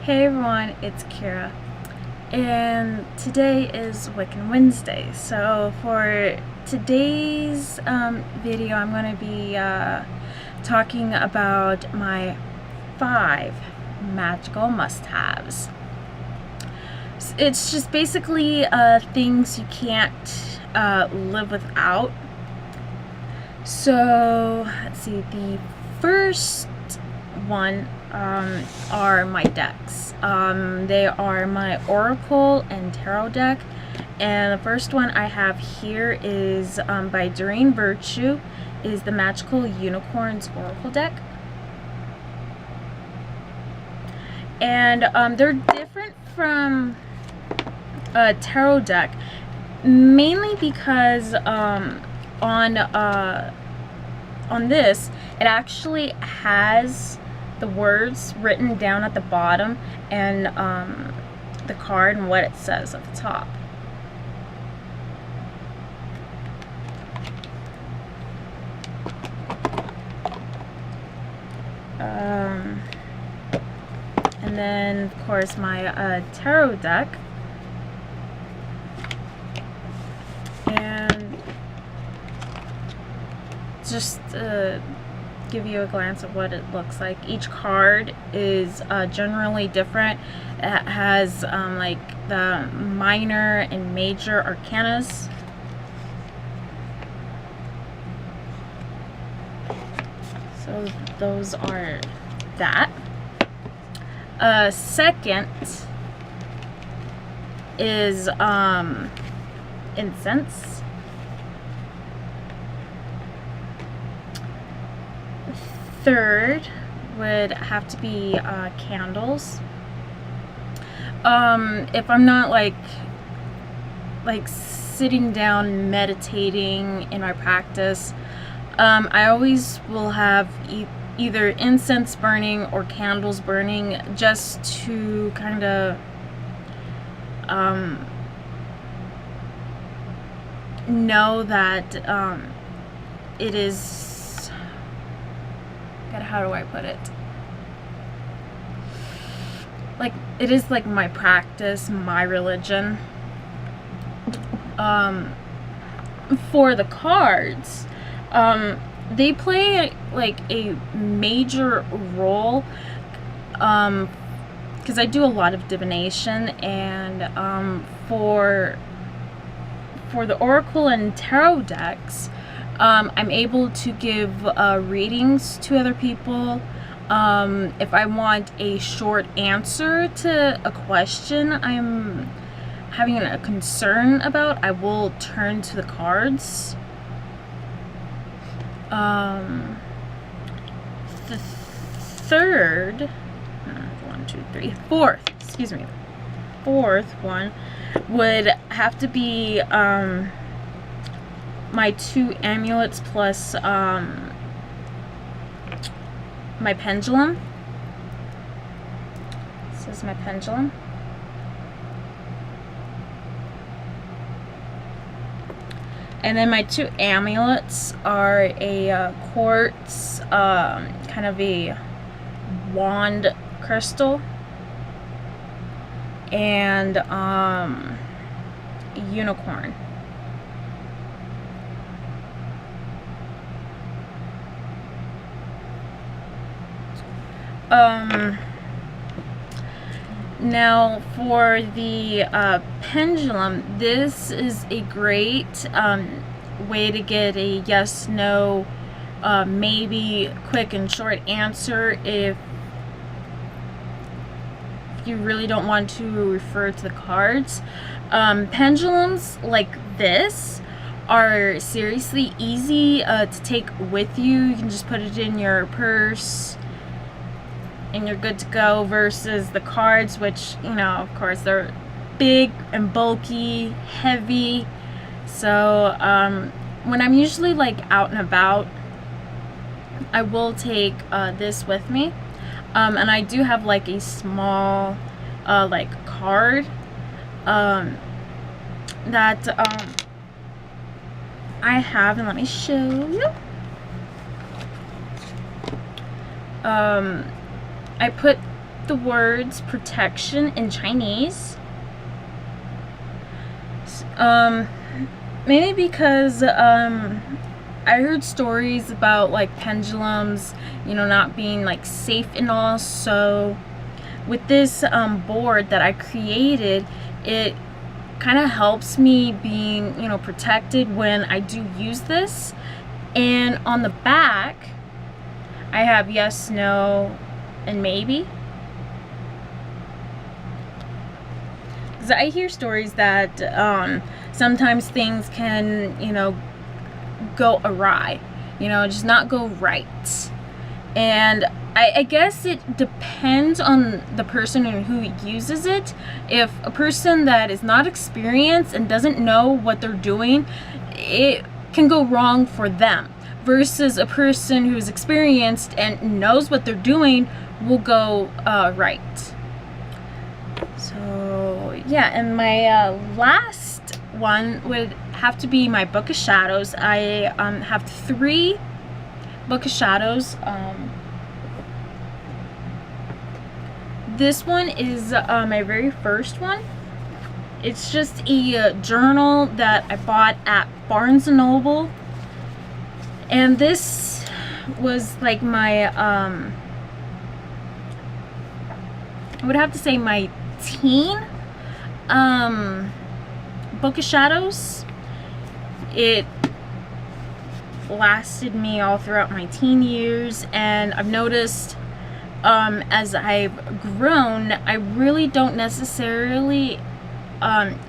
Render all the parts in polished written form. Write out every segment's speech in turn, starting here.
Hey everyone, it's Chira, and today is Wiccan Wednesday. So for today's video, I'm going to be talking about my 5 magical must-haves. It's just basically things you can't live without. So let's see, the first one are my decks. They are my Oracle and Tarot deck, and the first one I have here is by Doreen Virtue, is the Magical Unicorns Oracle deck. And they're different from a tarot deck, mainly because on this, it actually has the words written down at the bottom and the card and what it says at the top. And then of course my tarot deck, and just give you a glance of what it looks like. Each card is generally different. It has like the minor and major arcanas. So those are that. Second is incense. Third would have to be candles. If I'm not like sitting down meditating in my practice, I always will have either incense burning or candles burning, just to kind of know that it is, how do I put it? Like, it is like my practice, my religion. For the cards, they play like a major role, because I do a lot of divination, and for the Oracle and Tarot decks, I'm able to give readings to other people. If I want a short answer to a question I'm having a concern about, I will turn to the cards. The fourth one would have to be my 2 amulets plus my pendulum. This is my pendulum. And then my 2 amulets are a quartz, kind of a wand crystal, and a unicorn. Now for the pendulum, this is a great way to get a yes, no, maybe quick and short answer if you really don't want to refer to the cards. Pendulums like this are seriously easy to take with you. You can just put it in your purse and you're good to go, versus the cards, which, you know, of course, they're big and bulky, heavy. So when I'm usually like out and about, I will take this with me, and I do have like a small like card that I have, and let me show you. I put the words protection in Chinese. Maybe because I heard stories about like pendulums, you know, not being like safe and all. So with this board that I created, it kind of helps me being, you know, protected when I do use this. And on the back I have yes, no, and maybe. Because I hear stories that sometimes things can, you know, go awry, you know, just not go right. And I guess it depends on the person and who uses it. If a person that is not experienced and doesn't know what they're doing, it can go wrong for them, versus a person who's experienced and knows what they're doing will go right. So yeah, and my last one would have to be my Book of Shadows. I have 3 Book of Shadows. This one is my very first one. It's just a journal that I bought at Barnes & Noble. And this was like my, I would have to say my teen Book of Shadows. It lasted me all throughout my teen years, and I've noticed as I've grown, I really don't necessarily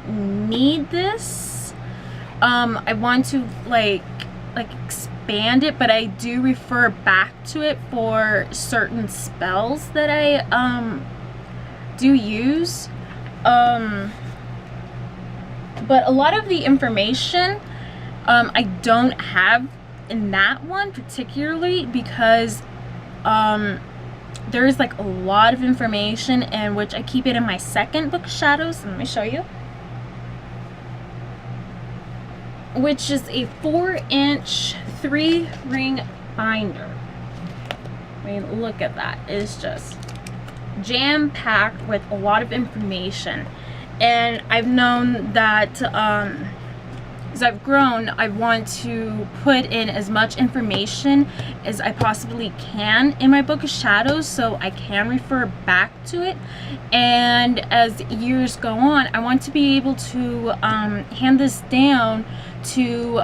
need this. I want to like expand it, but I do refer back to it for certain spells that I do use. But a lot of the information I don't have in that one particularly, because there's like a lot of information, in which I keep it in my second Book of Shadows. Let me show you, which is a 4-inch 3-ring binder. I mean, look at that. It's just jam-packed with a lot of information. And I've known that as I've grown, I want to put in as much information as I possibly can in my Book of Shadows, so I can refer back to it. And as years go on, I want to be able to hand this down to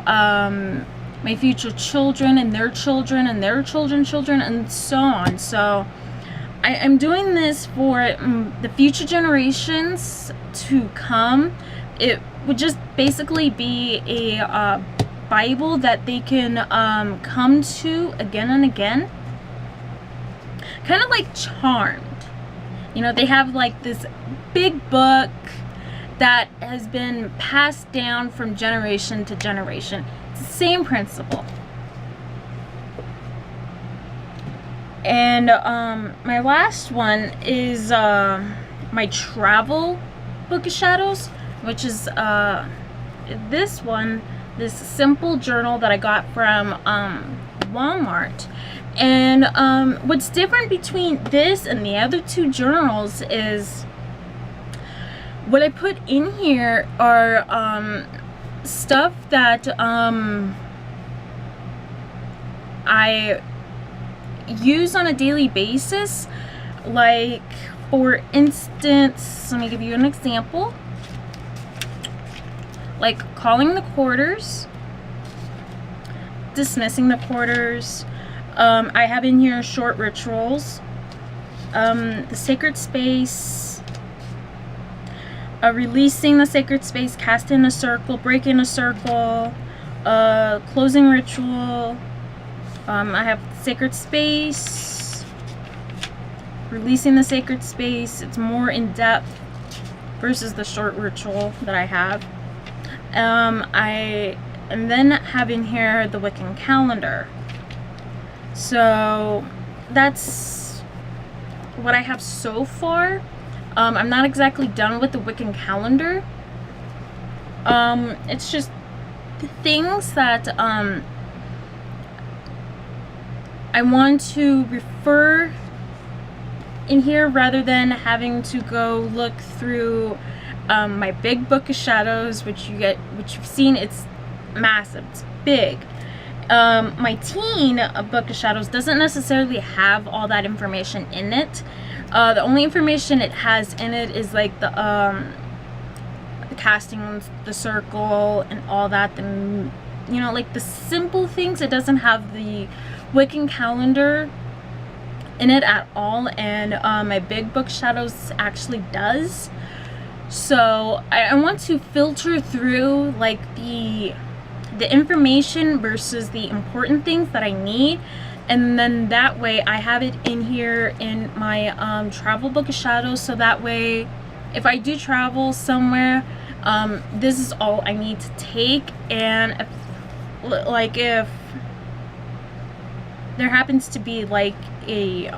my future children and their children and their children's children, and so on. So I'm doing this for the future generations to come. It would just basically be a Bible that they can come to again and again. Kind of like Charmed. You know, they have like this big book that has been passed down from generation to generation. It's the same principle. And my last one is my travel Book of Shadows, which is this one, this simple journal that I got from Walmart. And what's different between this and the other 2 journals is what I put in here are stuff that I use on a daily basis. Like, for instance, let me give you an example. Like calling the quarters, dismissing the quarters. I have in here short rituals, the sacred space, releasing the sacred space, casting a circle, breaking a circle, closing ritual. I have sacred space, releasing the sacred space. It's more in depth versus the short ritual that I have. I then have in here the Wiccan calendar. So that's what I have so far. I'm not exactly done with the Wiccan calendar. It's just the things that I want to refer in here rather than having to go look through my big book of shadows, which you've seen. It's massive, it's big. My teen book of shadows doesn't necessarily have all that information in it. The only information it has in it is like the casting the circle and all that, you know, like the simple things. It doesn't have the Wiccan calendar in it at all, and my big book shadows actually does. So I want to filter through like the information versus the important things that I need, and then that way I have it in here in my travel book of shadows, so that way if I do travel somewhere, this is all I need to take. And if there happens to be like a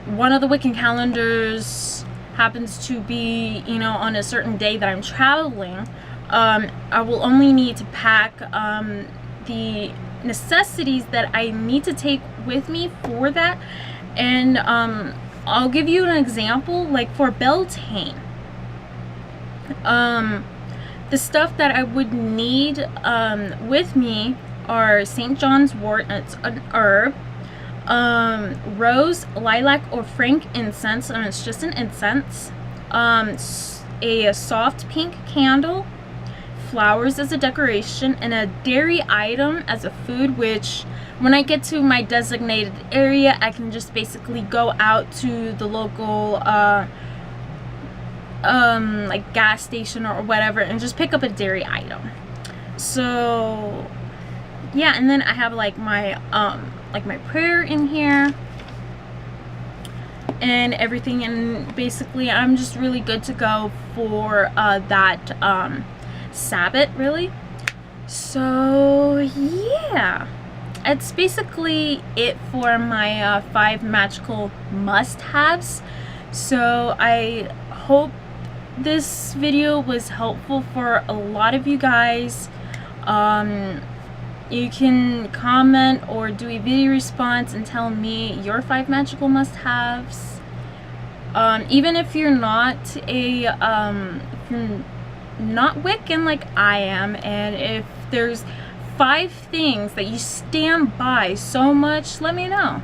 one of the Wiccan calendars happens to be, you know, on a certain day that I'm traveling, I will only need to pack the necessities that I need to take with me for that. And I'll give you an example. Like for Beltane, the stuff that I would need with me are St. John's wort, and it's an herb, rose, lilac, or frankincense, and it's just an incense, a soft pink candle, flowers as a decoration, and a dairy item as a food, which when I get to my designated area, I can just basically go out to the local like gas station or whatever and just pick up a dairy item. So yeah, and then I have like my prayer in here and everything, and basically I'm just really good to go for that Sabbath, really. So yeah, it's basically it for my 5 magical must-haves. So I hope this video was helpful for a lot of you guys. You can comment or do a video response and tell me your 5 magical must-haves. Even if you're not a if you're not Wiccan like I am, and if there's 5 things that you stand by so much, let me know.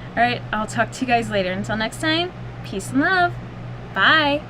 Alright, I'll talk to you guys later. Until next time, peace and love. Bye.